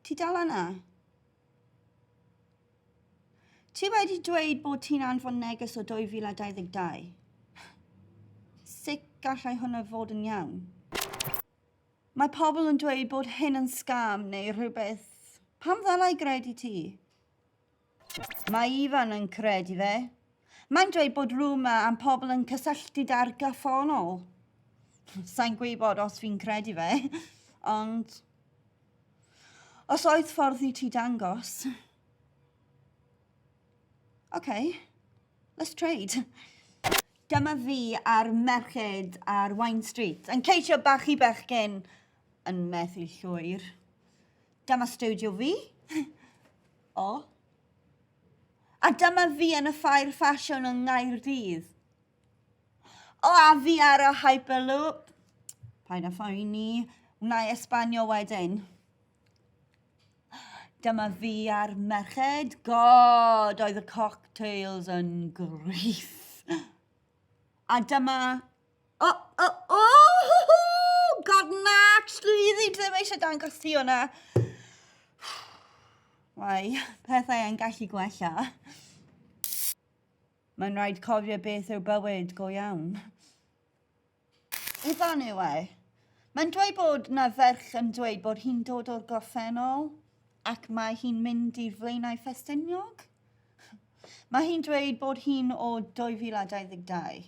Ti dal yna? Ti wedi dweud bod ti'n anfon neges o 2022? Sut gallai hwnna fod yn iawn? Mae pobl yn dweud bod hyn yn scam neu rhywbeth. Pam ddylai gredu ti? Mae Ifan yn credu fe. Mae'n dweud bod rwma am pobl yn cysylltu da'r gyffonol. Sa'n gwybod os fi'n credu fe, ond os oedd ffordd i ti dangos. OK, let's trade. Dyma fi a'r merched ar Wine Street yn ceisio bachu bechgyn yn methu llwyr. Dyma studio fi. O. A dyma fi yn y ffair ffasiwn yng Ngaerdydd. O, a fi ar y Hyperloop. Paid a phoeni, wna i esbonio wedyn. Dyma fi a'r merched. God, oedd y cocktails yn gryf. A dyma... God, na, actually, ddim eisiau dangos ti hwnna. Wai, pethau yn gallu gwella. Mae'n rhaid cofio beth yw'r bywyd go iawn. Ifan yw e. Mae'n dweud bod na ferch yn dweud bod hi'n dod o'r gorffennol ac mae hi'n mynd i'r flaenau ffestiniog. Mae hi'n dweud bod hi'n o 2022.